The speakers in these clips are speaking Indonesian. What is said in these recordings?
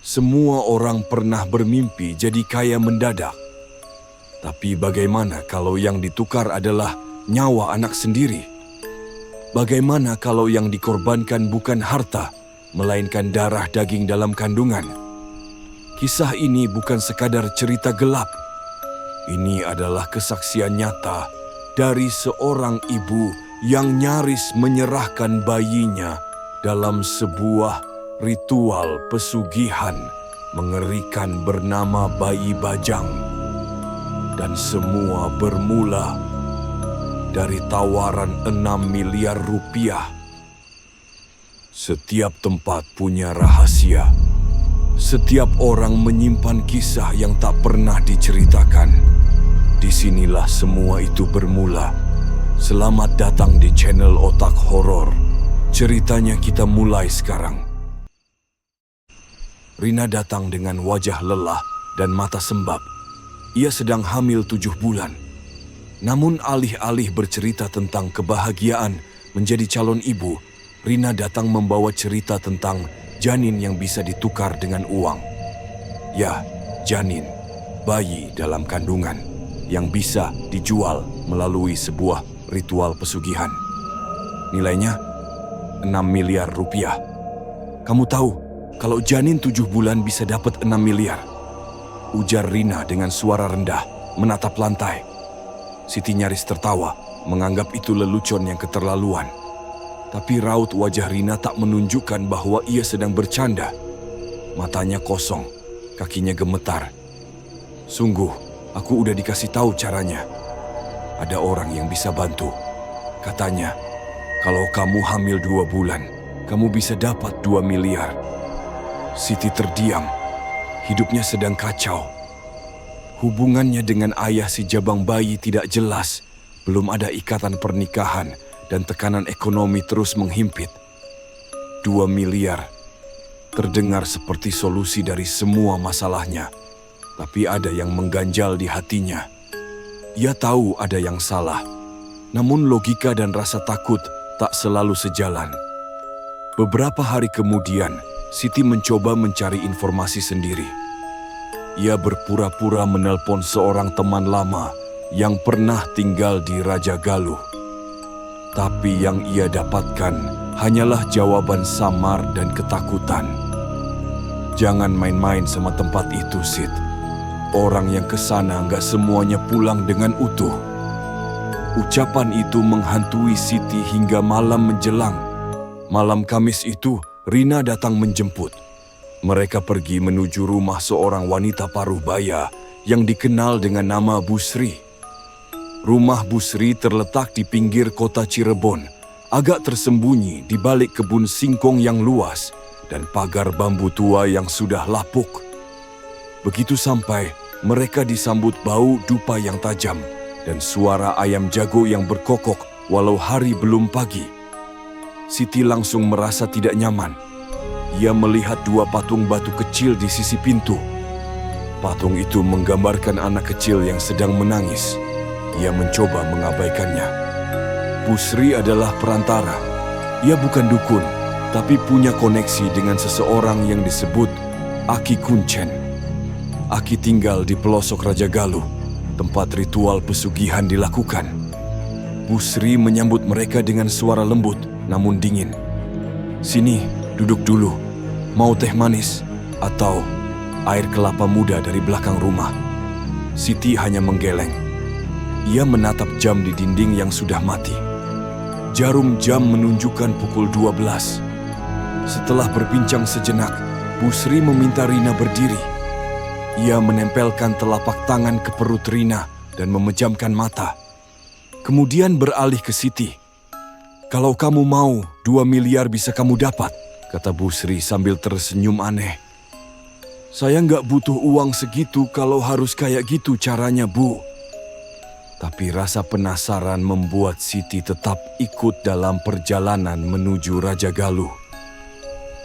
Semua orang pernah bermimpi jadi kaya mendadak. Tapi bagaimana kalau yang ditukar adalah nyawa anak sendiri? Bagaimana kalau yang dikorbankan bukan harta, melainkan darah daging dalam kandungan? Kisah ini bukan sekadar cerita gelap. Ini adalah kesaksian nyata dari seorang ibu yang nyaris menyerahkan bayinya dalam sebuah ritual pesugihan mengerikan bernama bayi bajang. Dan semua bermula dari tawaran 6 miliar rupiah. Setiap tempat punya rahasia. Setiap orang menyimpan kisah yang tak pernah diceritakan. Disinilah semua itu bermula. Selamat datang di channel Otak Horor. Ceritanya kita mulai sekarang. Rina datang dengan wajah lelah dan mata sembab. Ia sedang hamil 7 bulan. Namun alih-alih bercerita tentang kebahagiaan menjadi calon ibu, Rina datang membawa cerita tentang janin yang bisa ditukar dengan uang. Ya, janin, bayi dalam kandungan yang bisa dijual melalui sebuah ritual pesugihan. Nilainya 6 miliar rupiah. Kamu tahu kalau janin 7 bulan bisa dapat 6 miliar? Ujar Rina dengan suara rendah, menatap lantai. Siti nyaris tertawa, menganggap itu lelucon yang keterlaluan. Tapi raut wajah Rina tak menunjukkan bahwa ia sedang bercanda. Matanya kosong, kakinya gemetar. Sungguh, aku udah dikasih tahu caranya. Ada orang yang bisa bantu. Katanya, kalau kamu hamil 2 bulan, kamu bisa dapat 2 miliar. Siti terdiam. Hidupnya sedang kacau. Hubungannya dengan ayah si jabang bayi tidak jelas. Belum ada ikatan pernikahan dan tekanan ekonomi terus menghimpit. 2 miliar. Terdengar seperti solusi dari semua masalahnya. Tapi ada yang mengganjal di hatinya. Ia tahu ada yang salah. Namun logika dan rasa takut tak selalu sejalan. Beberapa hari kemudian, Siti mencoba mencari informasi sendiri. Ia berpura-pura menelpon seorang teman lama yang pernah tinggal di Raja Galuh. Tapi yang ia dapatkan hanyalah jawaban samar dan ketakutan. Jangan main-main sama tempat itu, Sid. Orang yang kesana nggak semuanya pulang dengan utuh. Ucapan itu menghantui Siti hingga malam menjelang. Malam Kamis itu, Rina datang menjemput. Mereka pergi menuju rumah seorang wanita paruh baya yang dikenal dengan nama Busri. Rumah Busri terletak di pinggir kota Cirebon, agak tersembunyi di balik kebun singkong yang luas dan pagar bambu tua yang sudah lapuk. Begitu sampai, mereka disambut bau dupa yang tajam dan suara ayam jago yang berkokok walau hari belum pagi. Siti langsung merasa tidak nyaman. Ia melihat 2 patung batu kecil di sisi pintu. Patung itu menggambarkan anak kecil yang sedang menangis. Ia mencoba mengabaikannya. Busri adalah perantara. Ia bukan dukun, tapi punya koneksi dengan seseorang yang disebut Aki Kuncen. Aki tinggal di pelosok Raja Galuh, tempat ritual pesugihan dilakukan. Busri menyambut mereka dengan suara lembut namun dingin. Sini, duduk dulu. Mau teh manis atau air kelapa muda dari belakang rumah? Siti hanya menggeleng. Ia menatap jam di dinding yang sudah mati. Jarum jam menunjukkan pukul 12. Setelah berbincang sejenak, Busri meminta Rina berdiri. Ia menempelkan telapak tangan ke perut Rina dan memejamkan mata. Kemudian beralih ke Siti. Kalau kamu mau, 2 miliar bisa kamu dapat, kata Busri sambil tersenyum aneh. Saya nggak butuh uang segitu kalau harus kayak gitu caranya, Bu. Tapi rasa penasaran membuat Siti tetap ikut dalam perjalanan menuju Raja Galuh.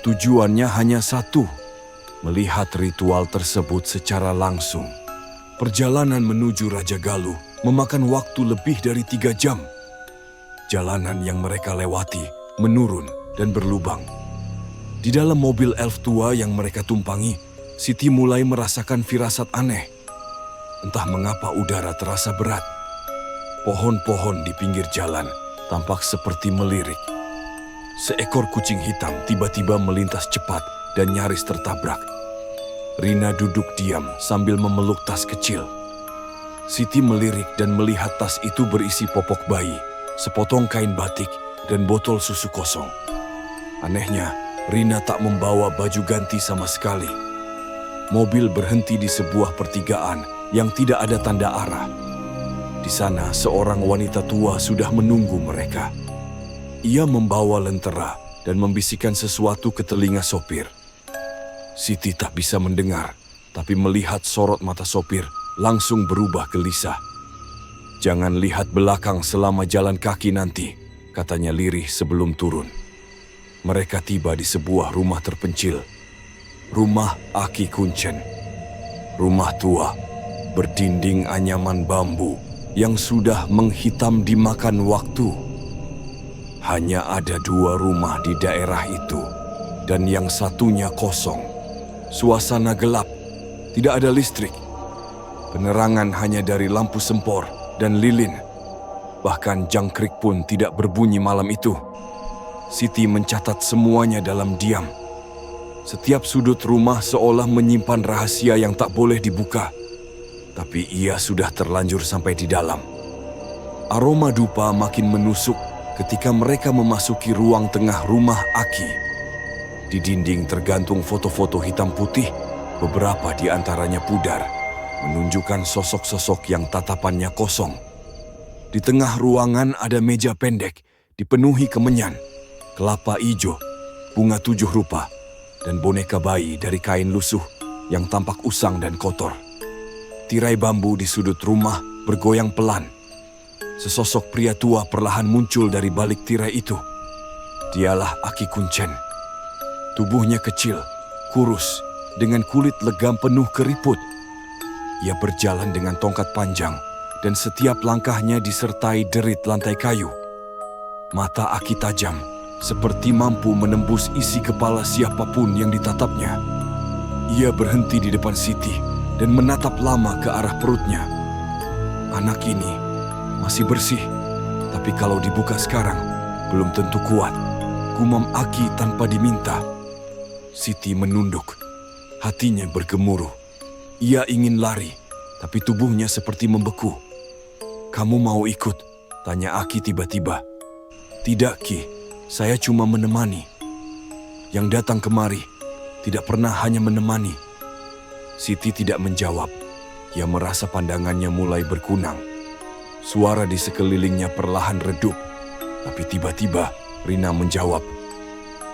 Tujuannya hanya satu, melihat ritual tersebut secara langsung. Perjalanan menuju Raja Galuh memakan waktu lebih dari 3 jam. Jalanan yang mereka lewati menurun dan berlubang. Di dalam mobil elf tua yang mereka tumpangi, Siti mulai merasakan firasat aneh. Entah mengapa udara terasa berat. Pohon-pohon di pinggir jalan tampak seperti melirik. Seekor kucing hitam tiba-tiba melintas cepat dan nyaris tertabrak. Rina duduk diam sambil memeluk tas kecil. Siti melirik dan melihat tas itu berisi popok bayi, sepotong kain batik, dan botol susu kosong. Anehnya, Rina tak membawa baju ganti sama sekali. Mobil berhenti di sebuah pertigaan yang tidak ada tanda arah. Di sana, seorang wanita tua sudah menunggu mereka. Ia membawa lentera dan membisikkan sesuatu ke telinga sopir. Siti tak bisa mendengar, tapi melihat sorot mata sopir langsung berubah gelisah. "Jangan lihat belakang selama jalan kaki nanti," katanya lirih sebelum turun. Mereka tiba di sebuah rumah terpencil. Rumah Aki Kuncen. Rumah tua, berdinding anyaman bambu yang sudah menghitam dimakan waktu. Hanya ada 2 rumah di daerah itu, dan yang satunya kosong. Suasana gelap, tidak ada listrik. Penerangan hanya dari lampu sempor dan lilin. Bahkan jangkrik pun tidak berbunyi malam itu. Siti mencatat semuanya dalam diam. Setiap sudut rumah seolah menyimpan rahasia yang tak boleh dibuka. Tapi ia sudah terlanjur sampai di dalam. Aroma dupa makin menusuk ketika mereka memasuki ruang tengah rumah Aki. Di dinding tergantung foto-foto hitam putih, beberapa di antaranya pudar, menunjukkan sosok-sosok yang tatapannya kosong. Di tengah ruangan ada meja pendek, dipenuhi kemenyan, kelapa ijo, bunga 7 rupa, dan boneka bayi dari kain lusuh yang tampak usang dan kotor. Tirai bambu di sudut rumah bergoyang pelan. Sesosok pria tua perlahan muncul dari balik tirai itu. Dialah Aki Kuncen. Tubuhnya kecil, kurus, dengan kulit legam penuh keriput. Ia berjalan dengan tongkat panjang, dan setiap langkahnya disertai derit lantai kayu. Mata Aki tajam, seperti mampu menembus isi kepala siapapun yang ditatapnya. Ia berhenti di depan Siti dan menatap lama ke arah perutnya. Anak ini masih bersih, tapi kalau dibuka sekarang, belum tentu kuat. Gumam Aki tanpa diminta. Siti menunduk, hatinya bergemuruh. Ia ingin lari, tapi tubuhnya seperti membeku. "Kamu mau ikut?" tanya Aki tiba-tiba. "Tidak, Ki. Saya cuma menemani." Yang datang kemari tidak pernah hanya menemani. Siti tidak menjawab. Ia merasa pandangannya mulai berkunang. Suara di sekelilingnya perlahan redup. Tapi tiba-tiba Rina menjawab,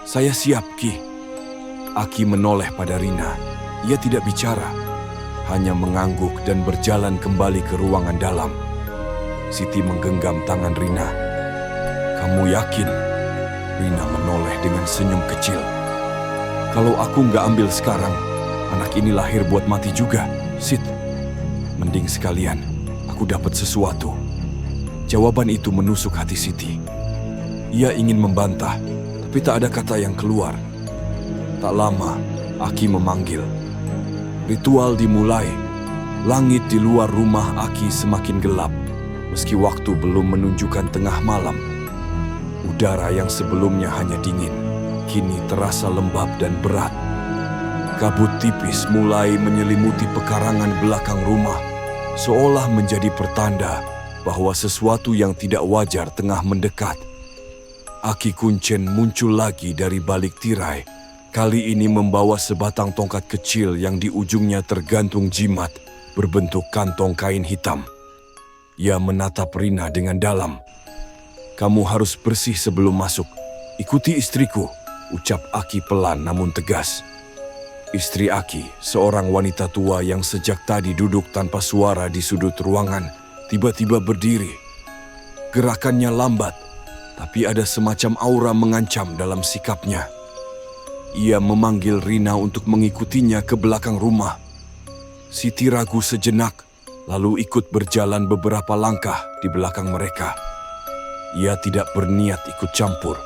"Saya siap, Ki." Aki menoleh pada Rina. Ia tidak bicara, hanya mengangguk dan berjalan kembali ke ruangan dalam. Siti menggenggam tangan Rina. "Kamu yakin?" Rina menoleh dengan senyum kecil. "Kalau aku nggak ambil sekarang, anak ini lahir buat mati juga, Sit. Mending sekalian, aku dapat sesuatu." Jawaban itu menusuk hati Siti. Ia ingin membantah, tapi tak ada kata yang keluar. Tak lama, Aki memanggil. Ritual dimulai. Langit di luar rumah Aki semakin gelap, meski waktu belum menunjukkan tengah malam. Udara yang sebelumnya hanya dingin, kini terasa lembab dan berat. Kabut tipis mulai menyelimuti pekarangan belakang rumah, seolah menjadi pertanda bahwa sesuatu yang tidak wajar tengah mendekat. Aki Kuncen muncul lagi dari balik tirai, kali ini membawa sebatang tongkat kecil yang di ujungnya tergantung jimat berbentuk kantong kain hitam. Ia menatap Rina dengan dalam. "Kamu harus bersih sebelum masuk. Ikuti istriku," ucap Aki pelan namun tegas. Istri Aki, seorang wanita tua yang sejak tadi duduk tanpa suara di sudut ruangan, tiba-tiba berdiri. Gerakannya lambat, tapi ada semacam aura mengancam dalam sikapnya. Ia memanggil Rina untuk mengikutinya ke belakang rumah. Siti ragu sejenak, lalu ikut berjalan beberapa langkah di belakang mereka. Ia tidak berniat ikut campur,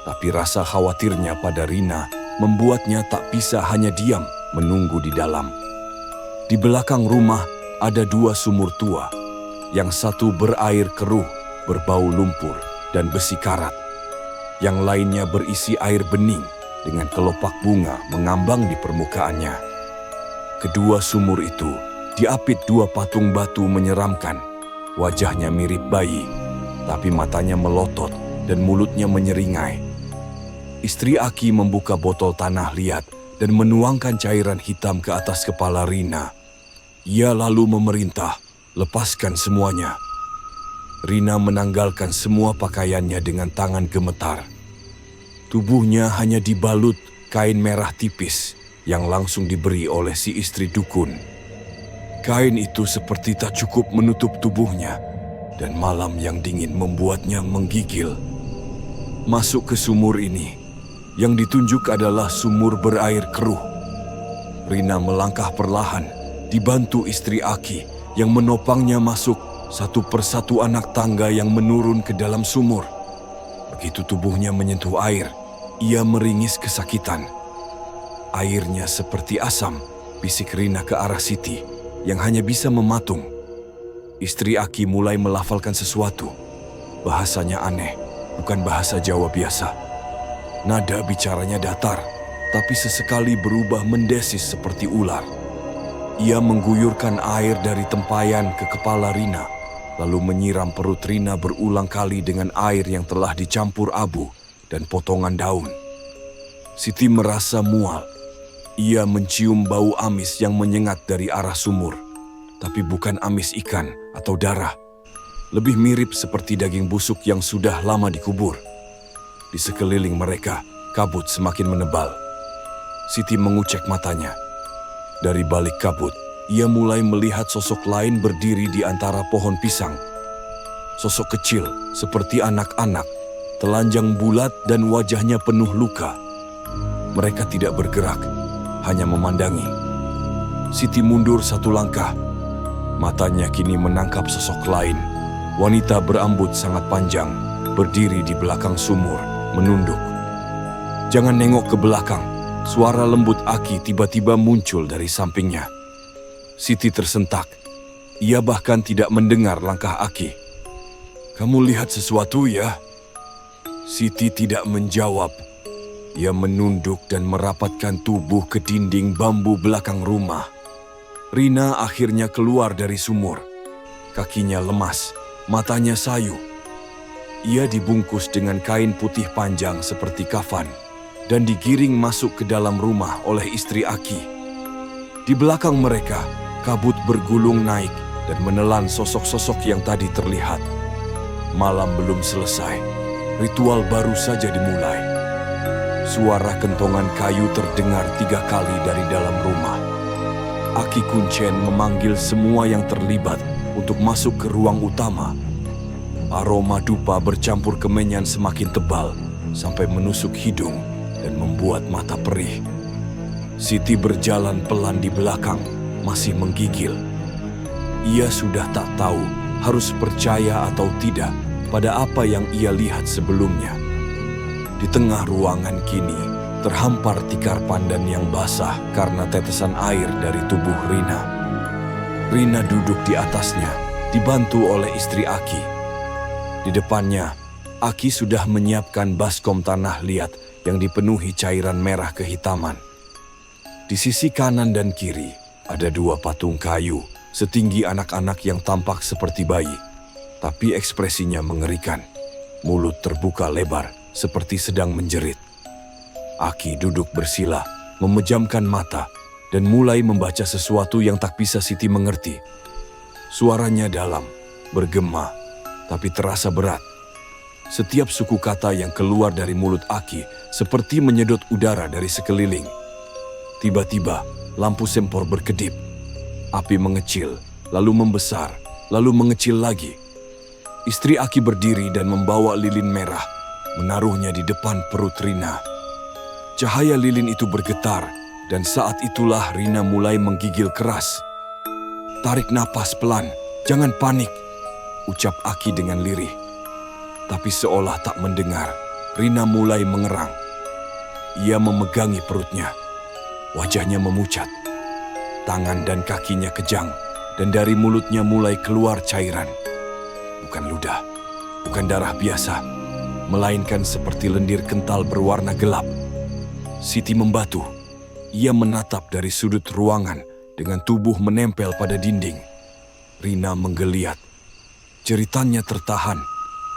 tapi rasa khawatirnya pada Rina membuatnya tak bisa hanya diam. menunggu di dalam. Di belakang rumah ada 2 sumur tua, yang satu berair keruh, berbau lumpur dan besi karat. Yang lainnya berisi air bening dengan kelopak bunga mengambang di permukaannya. Kedua sumur itu diapit 2 patung batu menyeramkan. Wajahnya mirip bayi, tapi matanya melotot dan mulutnya menyeringai. Istri Aki membuka botol tanah liat dan menuangkan cairan hitam ke atas kepala Rina. Ia lalu memerintah, lepaskan semuanya. Rina menanggalkan semua pakaiannya dengan tangan gemetar. Tubuhnya hanya dibalut kain merah tipis yang langsung diberi oleh si istri dukun. Kain itu seperti tak cukup menutup tubuhnya, dan malam yang dingin membuatnya menggigil. Masuk ke sumur ini, yang ditunjuk adalah sumur berair keruh. Rina melangkah perlahan, dibantu istri Aki yang menopangnya masuk satu persatu anak tangga yang menurun ke dalam sumur. Begitu tubuhnya menyentuh air, ia meringis kesakitan. Airnya seperti asam, bisik Rina ke arah Siti yang hanya bisa mematung. Istri Aki mulai melafalkan sesuatu. Bahasanya aneh, bukan bahasa Jawa biasa. Nada bicaranya datar, tapi sesekali berubah mendesis seperti ular. Ia mengguyurkan air dari tempayan ke kepala Rina, lalu menyiram perut Rina berulang kali dengan air yang telah dicampur abu dan potongan daun. Siti merasa mual. Ia mencium bau amis yang menyengat dari arah sumur, tapi bukan amis ikan atau darah. Lebih mirip seperti daging busuk yang sudah lama dikubur. Di sekeliling mereka, kabut semakin menebal. Siti mengucek matanya. Dari balik kabut, ia mulai melihat sosok lain berdiri di antara pohon pisang. Sosok kecil, seperti anak-anak, telanjang bulat dan wajahnya penuh luka. Mereka tidak bergerak, hanya memandangi. Siti mundur 1 langkah. Matanya kini menangkap sosok lain. Wanita berambut sangat panjang, berdiri di belakang sumur, menunduk. "Jangan nengok ke belakang." Suara lembut Aki tiba-tiba muncul dari sampingnya. Siti tersentak. Ia bahkan tidak mendengar langkah Aki. "Kamu lihat sesuatu ya?" Siti tidak menjawab. Ia menunduk dan merapatkan tubuh ke dinding bambu belakang rumah. Rina akhirnya keluar dari sumur. Kakinya lemas, matanya sayu. Ia dibungkus dengan kain putih panjang seperti kafan dan digiring masuk ke dalam rumah oleh istri Aki. Di belakang mereka, kabut bergulung naik dan menelan sosok-sosok yang tadi terlihat. Malam belum selesai, ritual baru saja dimulai. Suara kentongan kayu terdengar 3 kali dari dalam rumah. Aki Kuncen memanggil semua yang terlibat untuk masuk ke ruang utama. Aroma dupa bercampur kemenyan semakin tebal sampai menusuk hidung dan membuat mata perih. Siti berjalan pelan di belakang, masih menggigil. Ia sudah tak tahu harus percaya atau tidak pada apa yang ia lihat sebelumnya. Di tengah ruangan kini terhampar tikar pandan yang basah karena tetesan air dari tubuh Rina. Rina duduk di atasnya, dibantu oleh istri Aki. Di depannya, Aki sudah menyiapkan baskom tanah liat yang dipenuhi cairan merah kehitaman. Di sisi kanan dan kiri ada 2 patung kayu setinggi anak-anak yang tampak seperti bayi, tapi ekspresinya mengerikan. Mulut terbuka lebar seperti sedang menjerit. Aki duduk bersila, memejamkan mata dan mulai membaca sesuatu yang tak bisa Siti mengerti. Suaranya dalam, bergema, tapi terasa berat. Setiap suku kata yang keluar dari mulut Aki seperti menyedot udara dari sekeliling. Tiba-tiba, lampu sempor berkedip. Api mengecil, lalu membesar, lalu mengecil lagi. Istri Aki berdiri dan membawa lilin merah, menaruhnya di depan perut Rina. Cahaya lilin itu bergetar, dan saat itulah Rina mulai menggigil keras. "Tarik napas pelan, jangan panik," ucap Aki dengan lirih. Tapi seolah tak mendengar, Rina mulai mengerang. Ia memegangi perutnya. Wajahnya memucat, tangan dan kakinya kejang, dan dari mulutnya mulai keluar cairan. Bukan ludah, bukan darah biasa, melainkan seperti lendir kental berwarna gelap. Siti membatu. Ia menatap dari sudut ruangan dengan tubuh menempel pada dinding. Rina menggeliat. Jeritannya tertahan.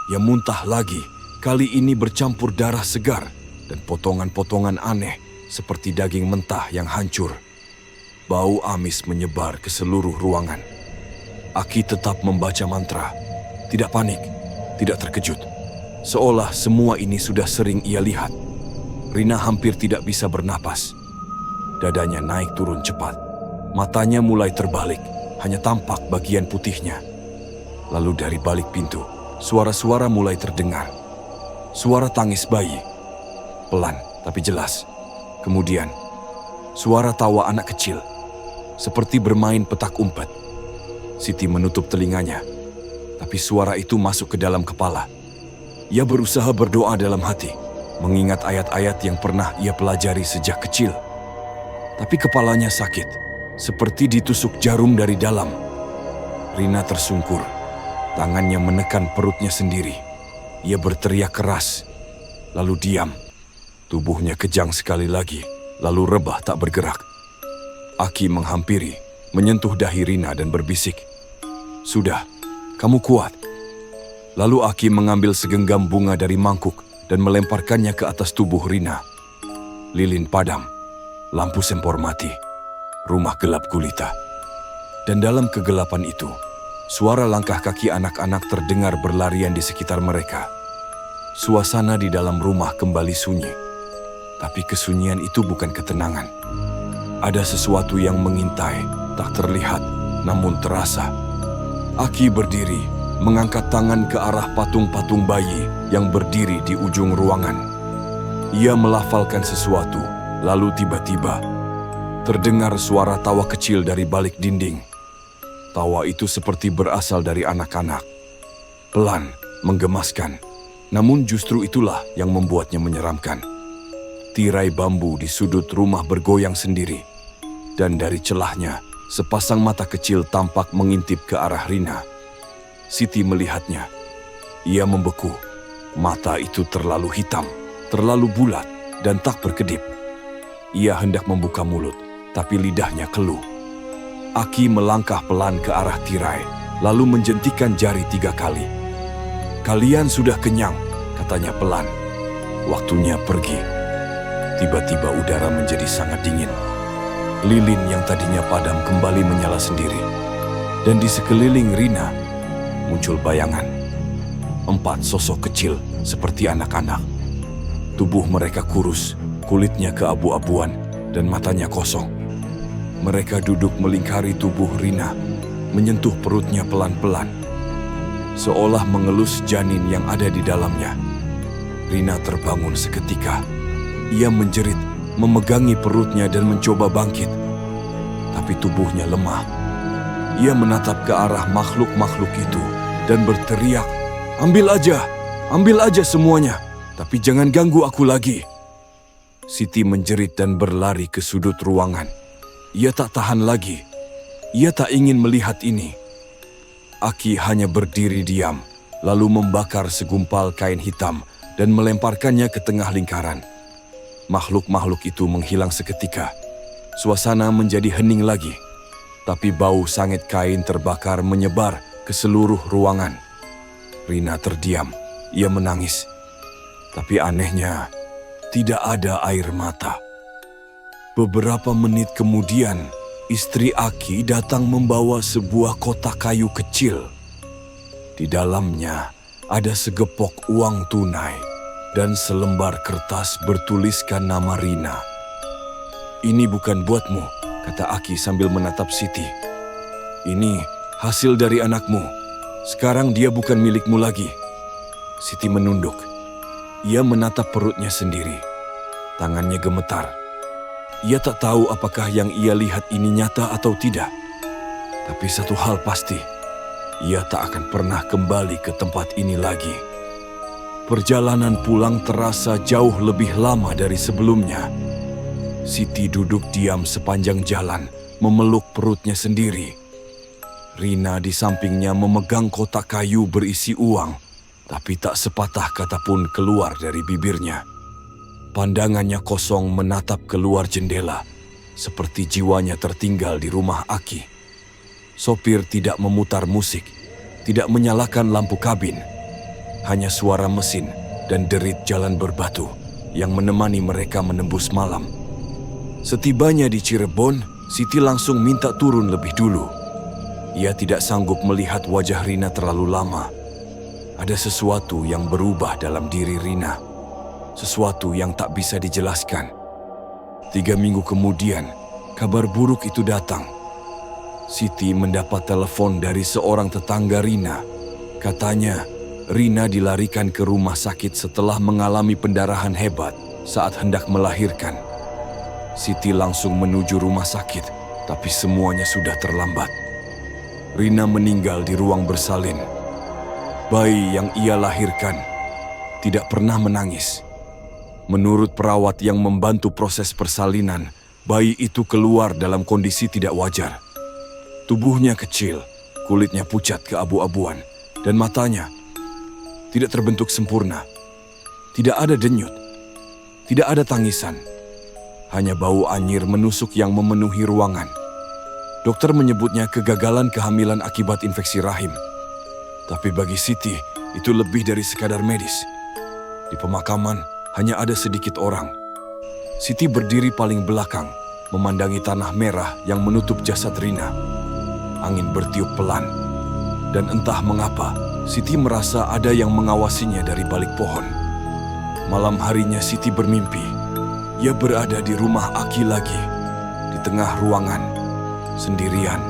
Ia muntah lagi, kali ini bercampur darah segar dan potongan-potongan aneh seperti daging mentah yang hancur. Bau amis menyebar ke seluruh ruangan. Aki tetap membaca mantra. Tidak panik, tidak terkejut. Seolah semua ini sudah sering ia lihat. Rina hampir tidak bisa bernapas. Dadanya naik turun cepat. Matanya mulai terbalik, hanya tampak bagian putihnya. Lalu dari balik pintu, suara-suara mulai terdengar. Suara tangis bayi. Pelan, tapi jelas. Kemudian, suara tawa anak kecil. Seperti bermain petak umpet. Siti menutup telinganya. Tapi suara itu masuk ke dalam kepala. Ia berusaha berdoa dalam hati, mengingat ayat-ayat yang pernah ia pelajari sejak kecil. Tapi kepalanya sakit, seperti ditusuk jarum dari dalam. Rina tersungkur, tangannya menekan perutnya sendiri. Ia berteriak keras, lalu diam. Tubuhnya kejang sekali lagi, lalu rebah tak bergerak. Aki menghampiri, menyentuh dahi Rina dan berbisik, "Sudah, kamu kuat." Lalu Aki mengambil segenggam bunga dari mangkuk dan melemparkannya ke atas tubuh Rina. Lilin padam, lampu sempor mati, rumah gelap gulita. Dan dalam kegelapan itu, suara langkah kaki anak-anak terdengar berlarian di sekitar mereka. Suasana di dalam rumah kembali sunyi. Tapi kesunyian itu bukan ketenangan. Ada sesuatu yang mengintai, tak terlihat, namun terasa. Aki berdiri, mengangkat tangan ke arah patung-patung bayi yang berdiri di ujung ruangan. Ia melafalkan sesuatu, lalu tiba-tiba terdengar suara tawa kecil dari balik dinding. Tawa itu seperti berasal dari anak-anak. Pelan, menggemaskan, namun justru itulah yang membuatnya menyeramkan. Tirai bambu di sudut rumah bergoyang sendiri, dan dari celahnya sepasang mata kecil tampak mengintip ke arah Rina. Siti melihatnya. Ia membeku. Mata itu terlalu hitam, terlalu bulat, dan tak berkedip. Ia hendak membuka mulut, tapi lidahnya keluh. Aki melangkah pelan ke arah tirai, lalu menjentikan jari 3 kali. "Kalian sudah kenyang," katanya pelan. "Waktunya pergi." Tiba-tiba udara menjadi sangat dingin. Lilin yang tadinya padam kembali menyala sendiri. Dan di sekeliling Rina muncul bayangan. 4 sosok kecil seperti anak-anak. Tubuh mereka kurus, kulitnya keabu-abuan, dan matanya kosong. Mereka duduk melingkari tubuh Rina, menyentuh perutnya pelan-pelan, seolah mengelus janin yang ada di dalamnya. Rina terbangun seketika. Ia menjerit, memegangi perutnya dan mencoba bangkit. Tapi tubuhnya lemah. Ia menatap ke arah makhluk-makhluk itu dan berteriak, ambil aja semuanya, tapi jangan ganggu aku lagi." Siti menjerit dan berlari ke sudut ruangan. Ia tak tahan lagi. Ia tak ingin melihat ini. Aki hanya berdiri diam, lalu membakar segumpal kain hitam dan melemparkannya ke tengah lingkaran. Makhluk-makhluk itu menghilang seketika. Suasana menjadi hening lagi. Tapi bau sangit kain terbakar menyebar ke seluruh ruangan. Rina terdiam. Ia menangis. Tapi anehnya, tidak ada air mata. Beberapa menit kemudian, istri Aki datang membawa sebuah kotak kayu kecil. Di dalamnya ada segepok uang tunai dan selembar kertas bertuliskan nama Rina. "Ini bukan buatmu," kata Aki sambil menatap Siti. "Ini hasil dari anakmu. Sekarang dia bukan milikmu lagi." Siti menunduk. Ia menatap perutnya sendiri. Tangannya gemetar. Ia tak tahu apakah yang ia lihat ini nyata atau tidak. Tapi satu hal pasti, ia tak akan pernah kembali ke tempat ini lagi. Perjalanan pulang terasa jauh lebih lama dari sebelumnya. Siti duduk diam sepanjang jalan, memeluk perutnya sendiri. Rina di sampingnya memegang kotak kayu berisi uang, tapi tak sepatah kata pun keluar dari bibirnya. Pandangannya kosong menatap keluar jendela, seperti jiwanya tertinggal di rumah Aki. Sopir tidak memutar musik, tidak menyalakan lampu kabin. Hanya suara mesin dan derit jalan berbatu yang menemani mereka menembus malam. Setibanya di Cirebon, Siti langsung minta turun lebih dulu. Ia tidak sanggup melihat wajah Rina terlalu lama. Ada sesuatu yang berubah dalam diri Rina. Sesuatu yang tak bisa dijelaskan. 3 minggu kemudian, kabar buruk itu datang. Siti mendapat telepon dari seorang tetangga Rina. Katanya, Rina dilarikan ke rumah sakit setelah mengalami pendarahan hebat saat hendak melahirkan. Siti langsung menuju rumah sakit, tapi semuanya sudah terlambat. Rina meninggal di ruang bersalin. Bayi yang ia lahirkan tidak pernah menangis. Menurut perawat yang membantu proses persalinan, bayi itu keluar dalam kondisi tidak wajar. Tubuhnya kecil, kulitnya pucat keabu-abuan, dan matanya tidak terbentuk sempurna. Tidak ada denyut, tidak ada tangisan. Hanya bau anyir menusuk yang memenuhi ruangan. Dokter menyebutnya kegagalan kehamilan akibat infeksi rahim. Tapi bagi Siti, itu lebih dari sekadar medis. Di pemakaman, hanya ada sedikit orang. Siti berdiri paling belakang, memandangi tanah merah yang menutup jasad Rina. Angin bertiup pelan, dan entah mengapa, Siti merasa ada yang mengawasinya dari balik pohon. Malam harinya Siti bermimpi. Ia berada di rumah Aki lagi, di tengah ruangan, sendirian.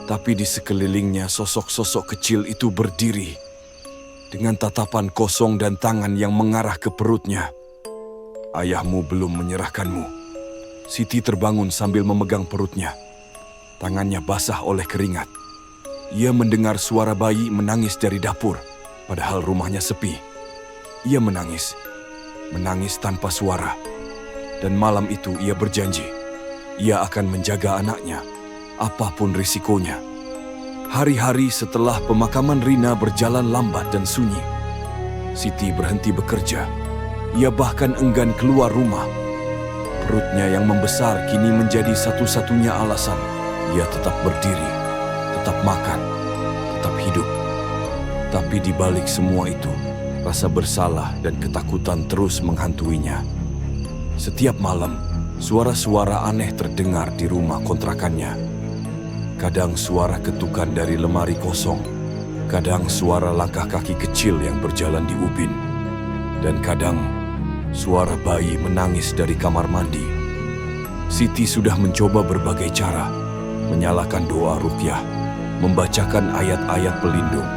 Tapi di sekelilingnya sosok-sosok kecil itu berdiri, dengan tatapan kosong dan tangan yang mengarah ke perutnya. Ayahmu belum menyerahkanmu. Siti terbangun sambil memegang perutnya. Tangannya basah oleh keringat. Ia mendengar suara bayi menangis dari dapur, padahal rumahnya sepi. Ia menangis tanpa suara. Dan malam itu ia berjanji, ia akan menjaga anaknya, apapun risikonya. Hari-hari setelah pemakaman Rina berjalan lambat dan sunyi. Siti berhenti bekerja. Ia bahkan enggan keluar rumah. Perutnya yang membesar kini menjadi satu-satunya alasan. Ia tetap berdiri, tetap makan, tetap hidup. Tapi di balik semua itu, rasa bersalah dan ketakutan terus menghantuinya. Setiap malam, suara-suara aneh terdengar di rumah kontrakannya. Kadang suara ketukan dari lemari kosong, kadang suara langkah kaki kecil yang berjalan di ubin, dan kadang suara bayi menangis dari kamar mandi. Siti sudah mencoba berbagai cara, menyalakan doa ruqyah, membacakan ayat-ayat pelindung.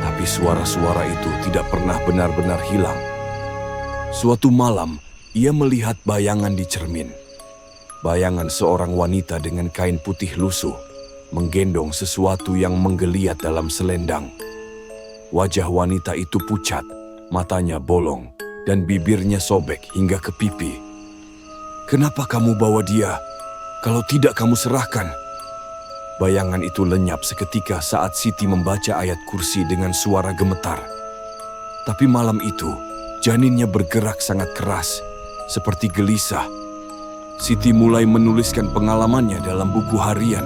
Tapi suara-suara itu tidak pernah benar-benar hilang. Suatu malam, ia melihat bayangan di cermin. Bayangan seorang wanita dengan kain putih lusuh, menggendong sesuatu yang menggeliat dalam selendang. Wajah wanita itu pucat, matanya bolong, dan bibirnya sobek hingga ke pipi. "Kenapa kamu bawa dia? Kalau tidak kamu serahkan." Bayangan itu lenyap seketika saat Siti membaca ayat kursi dengan suara gemetar. Tapi malam itu, janinnya bergerak sangat keras, seperti gelisah. Siti mulai menuliskan pengalamannya dalam buku harian.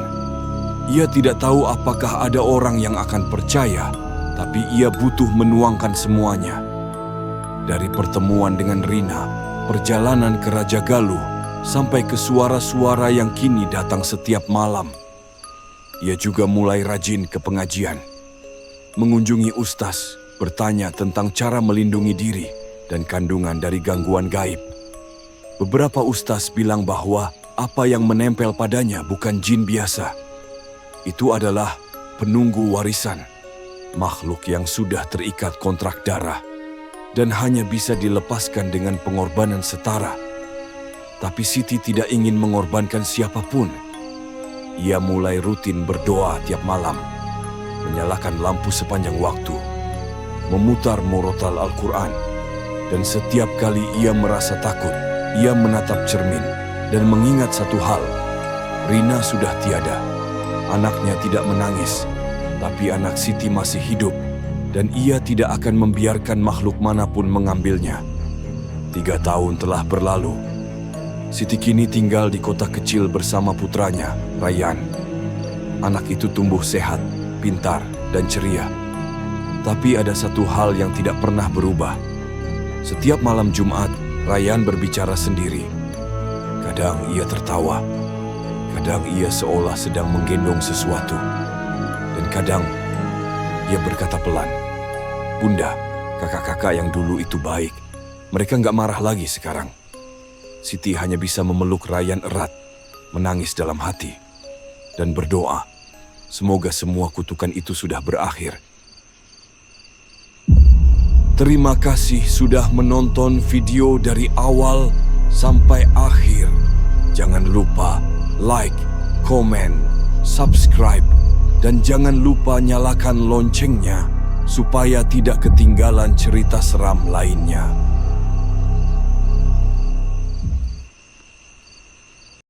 Ia tidak tahu apakah ada orang yang akan percaya, tapi ia butuh menuangkan semuanya. Dari pertemuan dengan Rina, perjalanan ke Raja Galuh, sampai ke suara-suara yang kini datang setiap malam. Ia juga mulai rajin ke pengajian, mengunjungi ustaz, bertanya tentang cara melindungi diri dan kandungan dari gangguan gaib. Beberapa ustaz bilang bahwa apa yang menempel padanya bukan jin biasa. Itu adalah penunggu warisan, makhluk yang sudah terikat kontrak darah dan hanya bisa dilepaskan dengan pengorbanan setara. Tapi Siti tidak ingin mengorbankan siapapun. Ia mulai rutin berdoa tiap malam, menyalakan lampu sepanjang waktu, memutar murotal Al-Quran, dan setiap kali ia merasa takut, Ia menatap cermin dan mengingat satu hal. Rina sudah tiada. Anaknya tidak menangis, tapi anak Siti masih hidup dan ia tidak akan membiarkan makhluk manapun mengambilnya. 3 tahun telah berlalu. Siti kini tinggal di kota kecil bersama putranya, Rayyan. Anak itu tumbuh sehat, pintar, dan ceria. Tapi ada satu hal yang tidak pernah berubah. Setiap malam Jumat, Rayyan berbicara sendiri. Kadang ia tertawa, kadang ia seolah sedang menggendong sesuatu, dan kadang ia berkata pelan, "Bunda, kakak-kakak yang dulu itu baik. Mereka nggak marah lagi sekarang." Siti hanya bisa memeluk Rayyan erat, menangis dalam hati, dan berdoa, semoga semua kutukan itu sudah berakhir. Terima kasih sudah menonton video dari awal sampai akhir. Jangan lupa like, komen, subscribe, dan jangan lupa nyalakan loncengnya supaya tidak ketinggalan cerita seram lainnya.